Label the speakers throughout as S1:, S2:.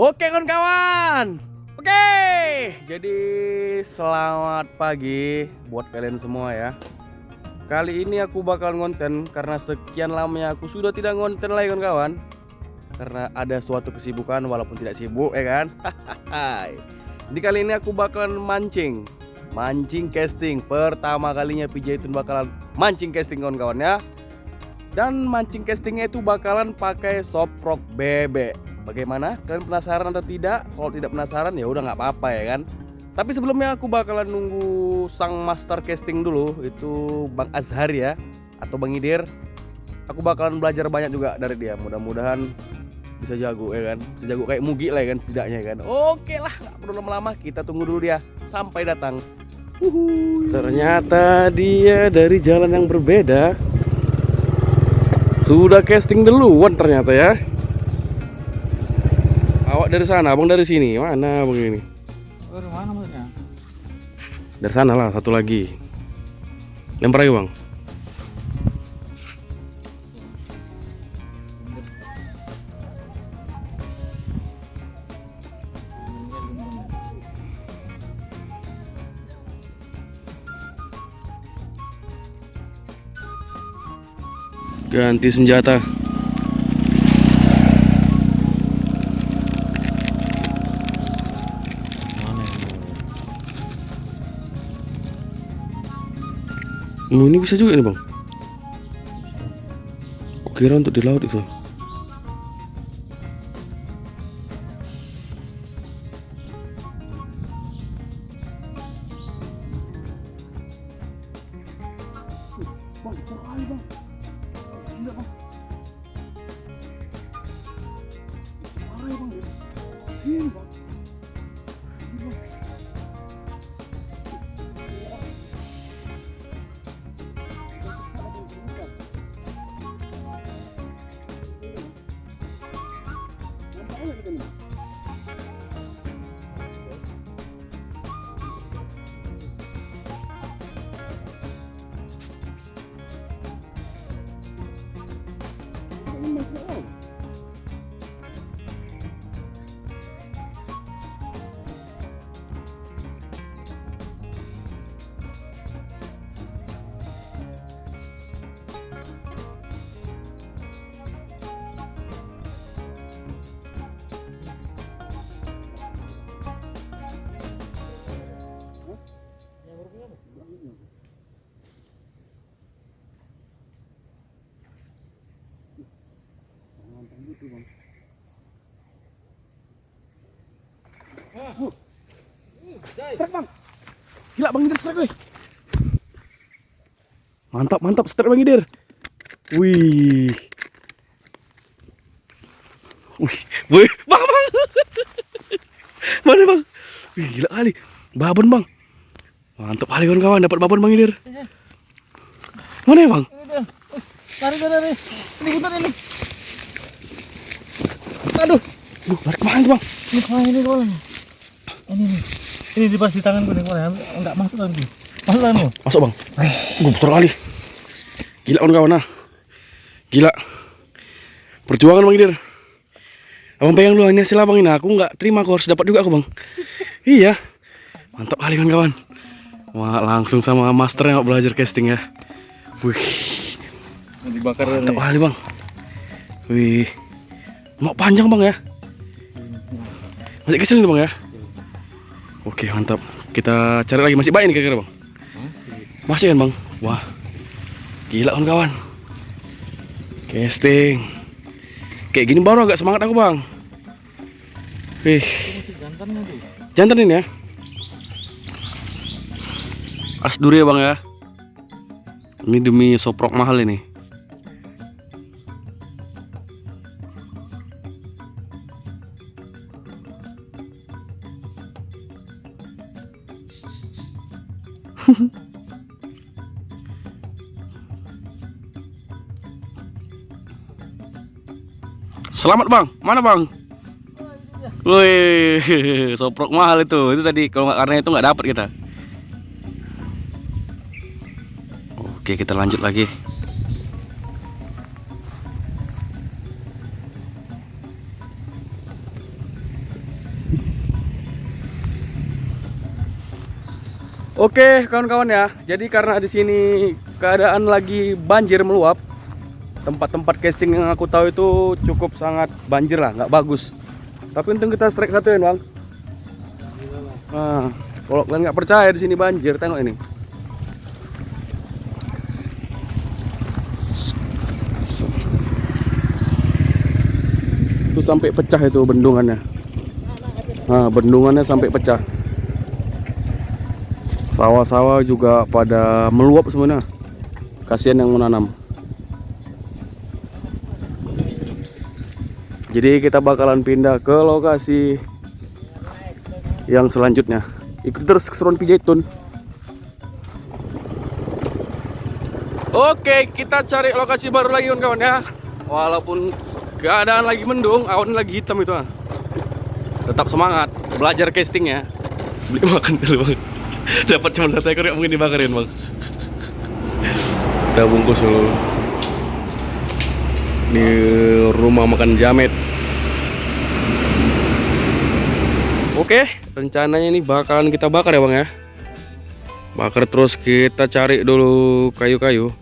S1: Oke kawan-kawan. Oke. Jadi selamat pagi buat kalian semua ya. Kali ini aku bakal ngonten karena sekian lamanya aku sudah tidak ngonten lagi kawan-kawan. Karena ada suatu kesibukan walaupun tidak sibuk ya kan. Jadi kali ini aku bakalan mancing casting. Pertama kalinya PJ itu bakalan mancing casting kawan-kawan ya. Dan mancing castingnya itu bakalan pakai soprok bebek. Bagaimana? Kalian penasaran atau tidak? Kalau tidak penasaran ya udah nggak apa-apa ya kan. Tapi sebelumnya aku bakalan nunggu sang master casting dulu, itu Bang Azhar ya, atau Bang Idir. Aku bakalan belajar banyak juga dari dia. Mudah-mudahan bisa jago ya kan. Bisa jago kayak Mugi lah ya kan setidaknya ya kan. Oke lah, nggak perlu lama-lama. Kita tunggu dulu dia sampai datang. Ternyata dia dari jalan yang berbeda. Sudah casting duluan ternyata ya. Awak dari sana, abang dari sini. Mana abang ini?
S2: Dari mana maksudnya?
S1: Dari sana lah, satu lagi. Lempar aja bang. Ganti senjata. Ini bisa juga nih bang. Kira untuk di laut itu. Bang, sekali bang. Enggak bang. Sekali bang. Ini bang. Strike bang. Gila bang Idir strike. Mantap strike bang Idir. Wih. Wih, bang. Mana bang? Wih, gila kali. Babon bang. Mantap kali kawan-kawan, dapat babon bang Idir. Mana ya bang?
S2: Tarik. Ini putar ini.
S1: Aduh. Lari kemana bang?
S2: Ini kemana ini kawan? Ini di pas di tanganku nih kawan. Enggak masuk lagi. Masuk tanganmu.
S1: Masuk bang. Besar kali. Gila kawan-kawan nah. Gila. Perjuangan bang Idir. Abang pegang dulu ini hasil abang ini. Aku nggak terima, aku harus dapat juga aku bang. Iya. Mantap kali kawan-kawan. Wah, langsung sama master yang belajar casting ya. Wih.
S2: Dibakar
S1: mantap kali bang. Wih. Mau panjang bang ya. Masih kecil nih bang ya. Oke mantap. Kita cari lagi, masih banyak nih kira-kira bang. Masih kan bang. Wah. Gila kawan-kawan. Casting. Kayak gini baru agak semangat aku bang. Wih. Jantan ini ya. As duri ya bang ya. Ini demi soprok mahal ini. Selamat bang, mana bang? Wih, soprok mahal itu. Itu tadi kalau nggak karena itu nggak dapat kita. Oke, kita lanjut lagi. Oke, kawan-kawan ya. Jadi karena di sini keadaan lagi banjir meluap, tempat-tempat casting yang aku tahu itu cukup sangat banjir lah, nggak bagus. Tapi untung kita strike satu ya, Bang. Nah, kalau kalian nggak percaya di sini banjir, tengok ini. Itu sampai pecah itu bendungannya. Nah, bendungannya sampai pecah. Sawah-sawah juga pada meluap semuanya. Kasihan yang menanam. Jadi kita bakalan pindah ke lokasi yang selanjutnya. Ikuti terus keseruan Pijaitun. Oke, kita cari lokasi baru lagi kawan-kawan ya. Walaupun keadaan lagi mendung, awan lagi hitam itu. Tetap semangat belajar casting ya. Beli makan dulu bang. Dapat cuma 1 ekor ya, mungkin dibakarin bang. Kita bungkus dulu. Di rumah makan Jamet. Oke, rencananya ini bakalan kita bakar ya bang ya. Bakar terus kita cari dulu kayu-kayu.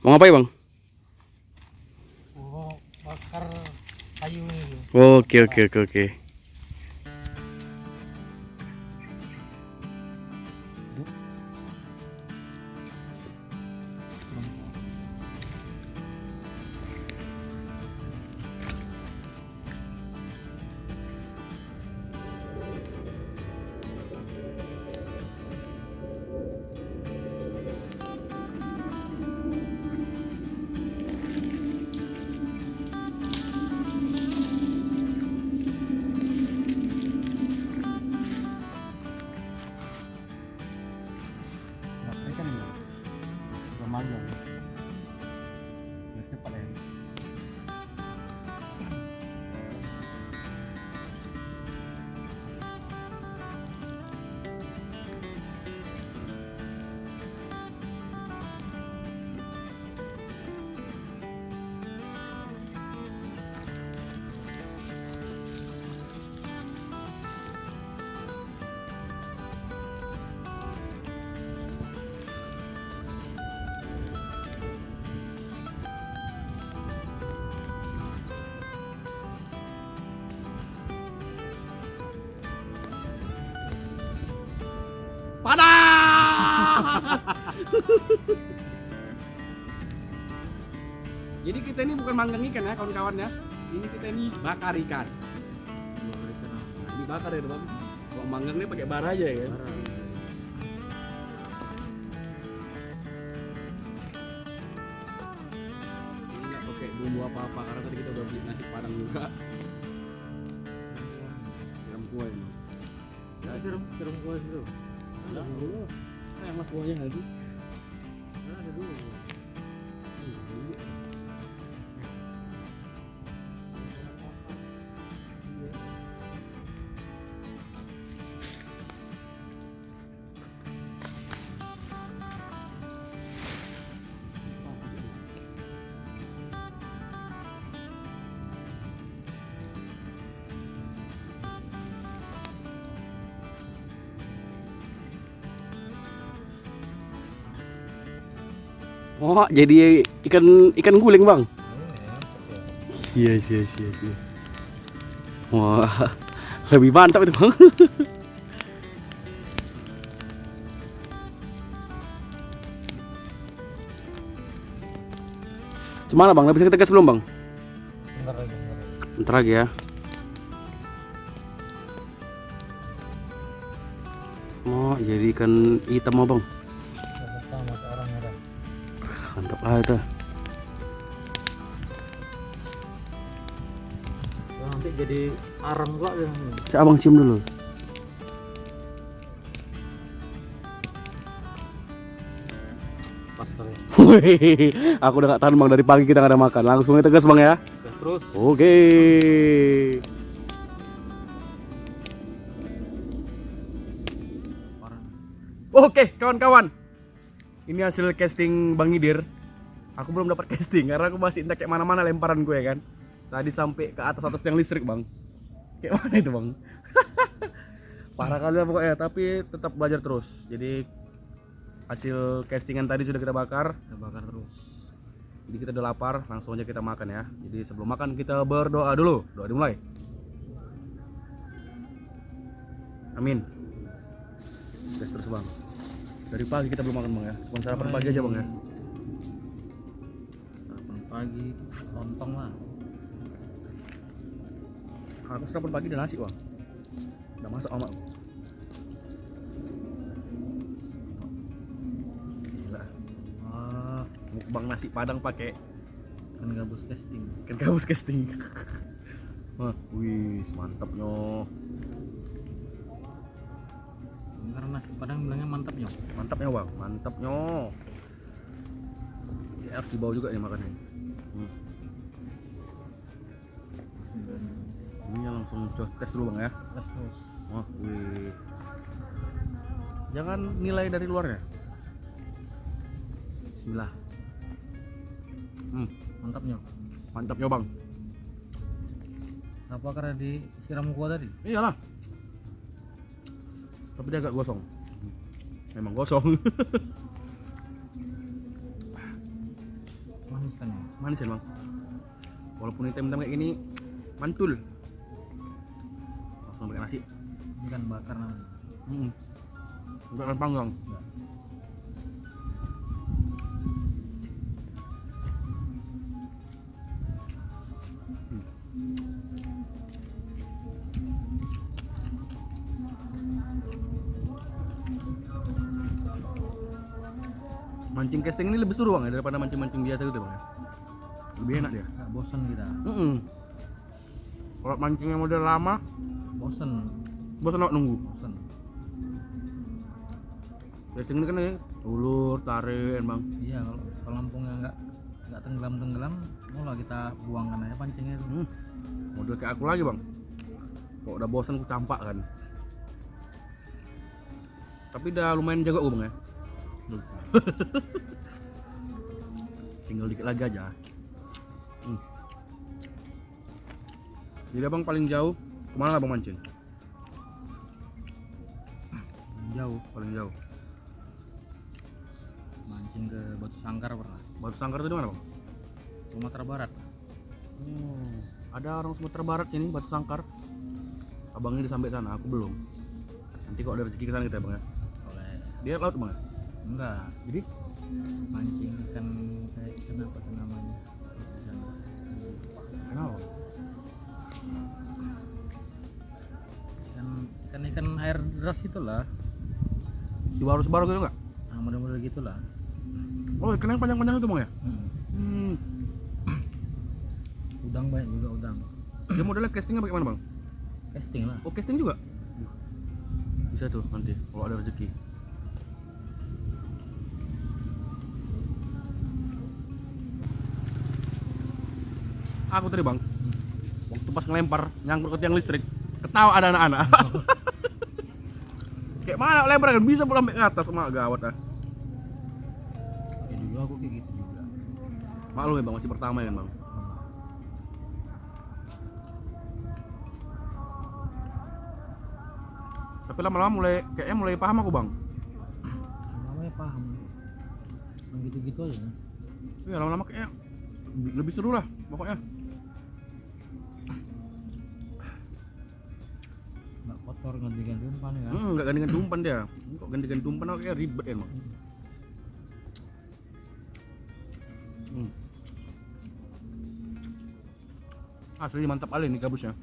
S1: Mau ngapain bang?
S2: Oh, bakar kayu ini.
S1: Oke oke oke oke.
S2: Remaja. Biar cepat ya.
S1: Panas. Jadi kita ini bukan manggang ikan ya kawan-kawan ya. Ini kita ini bakar ikan. Nah, ini bakar ya bang. Kalau manggang ini pakai bara aja ya. Ini nggak pakai bumbu apa-apa karena tadi kita udah beli nasi padang juga.
S2: siram kuah situ.
S1: Ada dulu. Yang mas buahnya lagi.
S2: Ada dulu.
S1: Oh, jadi ikan guling, Bang. Iya. Wah, lebih mantap itu, Bang. Gimana, Bang? Udah bisa kita gas belum, Bang?
S2: Bentar lagi.
S1: Bentar lagi ya. Oh, jadi ikan hitam, Bang.
S2: Sama orang merah.
S1: Mantap lah itu.
S2: Nanti jadi arang pula yang
S1: Saya Abang cium dulu.
S2: pas kali.
S1: Aku udah gak tahan, Bang, dari pagi kita gak ada makan. Langsung kita gas, Bang ya.
S2: Gas terus.
S1: Oke. Oke, kawan-kawan. Ini hasil casting Bang Idir. Aku belum dapat casting karena aku masih entah kayak mana-mana lemparan gue kan. Tadi sampai ke atas tiang listrik, Bang. Kayak mana itu, Bang? Parah kali lah pokoknya, tapi tetap belajar terus. Jadi hasil castingan tadi sudah kita bakar.
S2: Kita bakar terus.
S1: Jadi kita udah lapar, langsung aja kita makan ya. Jadi sebelum makan kita berdoa dulu. Doa dimulai. Amin. Gas terus, Bang. Dari pagi kita belum makan, Bang ya. Cuma sarapan pagi aja, Bang ya.
S2: Sarapan pagi lontong lah.
S1: Aku sarapan pagi udah nasi, Bang. Udah masak sama aku. Gila. Mukbang nasi Padang pakai
S2: Kan gabus casting.
S1: ikan gabus casting. Wah, wih, mantapnya.
S2: Karena nasi Padang bilangnya mantapnya.
S1: Mantapnya, Bang. Mantapnya. Ya, harus dibawa juga nih makannya. Ini langsung tes dulu, Bang ya.
S2: Gas terus.
S1: Wah, wih. Jangan nilai dari luarnya. Bismillah.
S2: Mantapnya.
S1: Mantapnya, Bang.
S2: Apa karena disiram kuah tadi?
S1: Iyalah. Tapi dia agak gosong. Memang gosong.
S2: Manis kan ya?
S1: Manis ya, Bang. Walaupun hitam-hitam kayak gini, mantul. Langsung pakai nasi.
S2: Ikan bakar namanya.
S1: Enggak kan panggang.
S2: Enggak.
S1: Mancing casting ini lebih seru, Bang ya, daripada mancing-mancing biasa gitu, Bang ya. Lebih enak dia.
S2: Enggak bosan kita.
S1: Kalau mancing yang model lama,
S2: Bosan.
S1: bosan awak nunggu.
S2: Bosan.
S1: Casting ini kan ya, ulur, tarik, Bang.
S2: Iya, kalau lampungnya enggak tenggelam, mulai kita buangkan aja pancingnya itu.
S1: Model kayak aku lagi, Bang. Kalau udah bosan aku campak kan. Tapi udah lumayan jago gue, Bang ya. Tinggal dikit lagi aja. Jadi Abang paling jauh kemana, Abang mancing?
S2: Jauh.
S1: Paling jauh.
S2: Mancing ke Batu Sangkar pernah.
S1: Batu Sangkar itu di mana, Bang?
S2: Sumatera Barat.
S1: Ada orang Sumatera Barat sini, Batu Sangkar. Abangnya udah sampai sana, aku belum. Nanti kok ada rezeki ke sana kita, Bang ya.
S2: Oleh
S1: Dia laut, Bang ya?
S2: enggak
S1: Jadi
S2: mancing ikan kayak kenapa tuh namanya?
S1: kenapa?
S2: Ikan air deras itulah.
S1: Si baru-baru gitu enggak?
S2: Nah, model-model gitulah.
S1: Oh, ikan yang panjang-panjang itu, Bang ya?
S2: Udang banyak juga udang.
S1: Dia modelnya castingnya bagaimana, Bang?
S2: Casting lah.
S1: Oh, casting juga? Bisa tuh nanti kalau ada rezeki. Aku tadi bang, waktu pas ngelempar nyangkut ke tiang listrik, ketawa ada anak-anak. Kayak mana lempar kan bisa sampai ke atas, mak gawat ah.
S2: Ya dulu aku kayak gitu juga.
S1: Maklum ya bang, masih pertama ya bang. Tapi lama-lama kayaknya mulai paham aku bang.
S2: Namanya paham. Yang gitu-gitu aja.
S1: Iya lama-lama kayaknya lebih seru lah pokoknya.
S2: Nggak kotor ganti-ganti umpan ya.
S1: Nggak ganti-ganti umpan dia. Kok ganti-ganti umpan aku kayak ribet ya bang. Asli mantap kali nih gabusnya.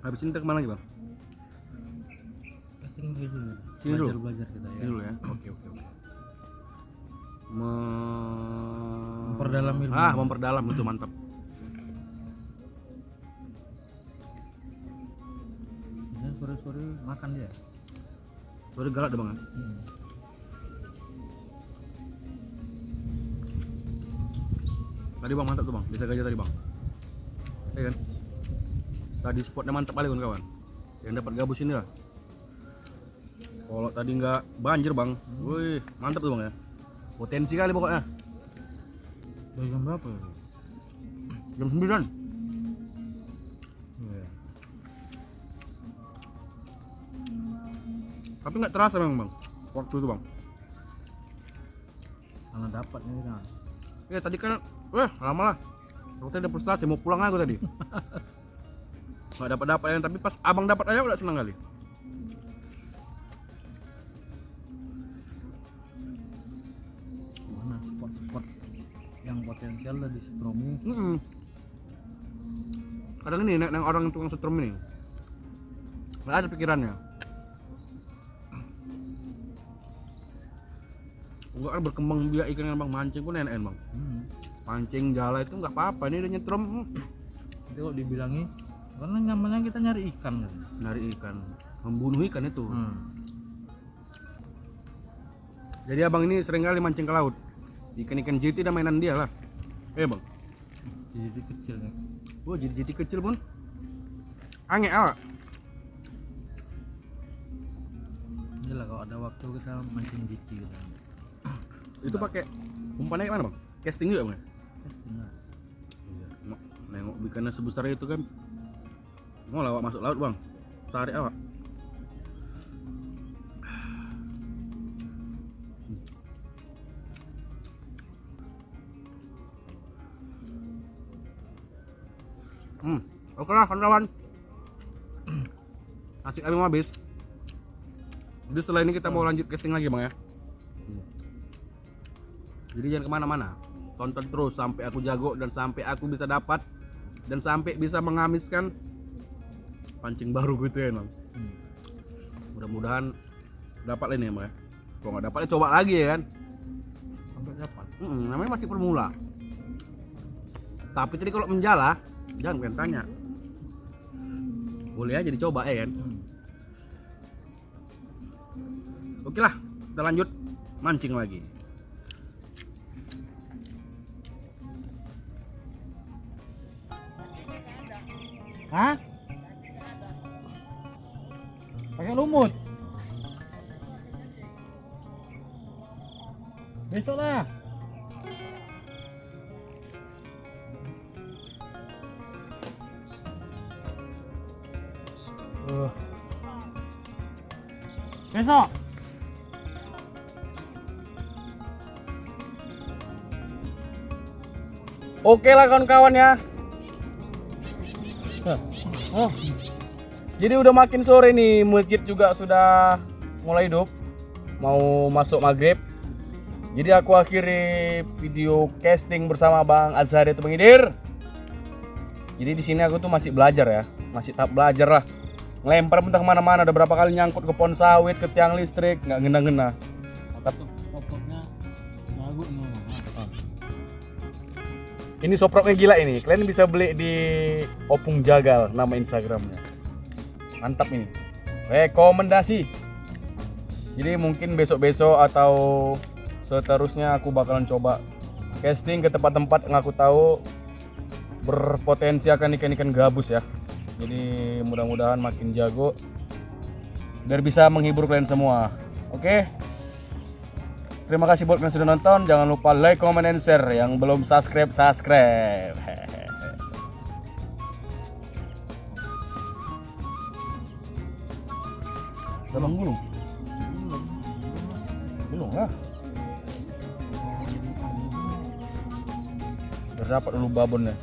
S1: Habis ini kita kemana lagi bang?
S2: Casting dulu.
S1: Sini dulu?
S2: Belajar kita ya.
S1: Ini dulu ya. Oke.
S2: Memperdalam ilmu.
S1: Memperdalam itu mantap.
S2: Biasanya sore-sore makan dia.
S1: Sore galak deh bang. Tadi bang mantap tuh bang. Bisa gajah tadi bang. Iya kan? Tadi spotnya mantap kali kawan-kawan. Yang dapat gabus ini lah. Kalau tadi nggak banjir bang, wih mantap tuh bang ya. Potensi kali pokoknya.
S2: Dari jam berapa ya?
S1: Jam 9.
S2: Iya.
S1: Tapi nggak terasa memang bang. Waktu itu bang.
S2: Karena dapat nih kan.
S1: Iya tadi kan, lama lah. Aku tadi udah frustasi mau pulang aku tadi. Nggak dapat yang tapi pas abang dapat aja udah senang kali.
S2: Mana spot-spot yang potensial lah di setrum ini.
S1: Kadang ini yang orang tukang setrum ini nggak ada pikirannya. Enggak kan berkembang biak ikan bang, mancing pun enak bang. Pancing jala itu nggak apa-apa, ini udah nyetrum.
S2: Itu kok dibilangi karena nyamannya kita nyari ikan kan.
S1: Nyari ikan, membunuh ikan itu. Jadi abang ini sering kali mancing ke laut. Ikan-ikan JT dan mainan dia lah. Bang.
S2: Jadi kecil nih.
S1: Wah jadi JT kecil pun. Aneh awak.
S2: Iyalah kalau ada waktu kita mancing JT gitu.
S1: Itu pakai umpannya kayak mana bang? Casting juga bang?
S2: Casting lah.
S1: Iya. Nengok ikannya sebesar itu kan. Mau lawak masuk laut bang. Tarik awak. Oke lah kawan-kawan. Nasi kami mau habis. Jadi setelah ini kita mau lanjut casting lagi bang ya. Jadi jangan kemana-mana. Tonton terus sampai aku jago dan sampai aku bisa dapat dan sampai bisa mengamiskan pancing baru gitu ya bang. Mudah-mudahan dapat ini ya bang ya. Kalau nggak dapat ya coba lagi ya kan.
S2: Sampai dapat.
S1: Namanya masih permula. Tapi tadi kalau menjala jangan pengen tanya. Boleh aja dicoba ya kan. Oke lah, kita lanjut mancing lagi.
S2: Hah? Pakai lumut. Besok lah. Besok.
S1: Oke lah kawan-kawan ya. Jadi udah makin sore nih, masjid juga sudah mulai hidup, mau masuk maghrib. Jadi aku akhiri video casting bersama Bang Azhar itu Mengidir. Jadi di sini aku tuh masih belajar ya, masih tahap belajar lah. ngelempar mentah kemana-mana. Udah berapa kali nyangkut ke pohon sawit, ke tiang listrik, nggak ngena-ngena.
S2: Pokoknya jago nih.
S1: Ini soproknya gila ini. Kalian bisa beli di Opung Jagal, nama Instagramnya. Mantap ini. Rekomendasi. Jadi mungkin besok-besok atau seterusnya aku bakalan coba casting ke tempat-tempat yang aku tahu berpotensi akan ikan-ikan gabus ya. Jadi mudah-mudahan makin jago biar bisa menghibur kalian semua. Oke. Terima kasih buat kalian sudah nonton. Jangan lupa like, comment, and share. Yang belum subscribe. Udah bang gulung? Belum lah. Udah dapat dulu babonnya.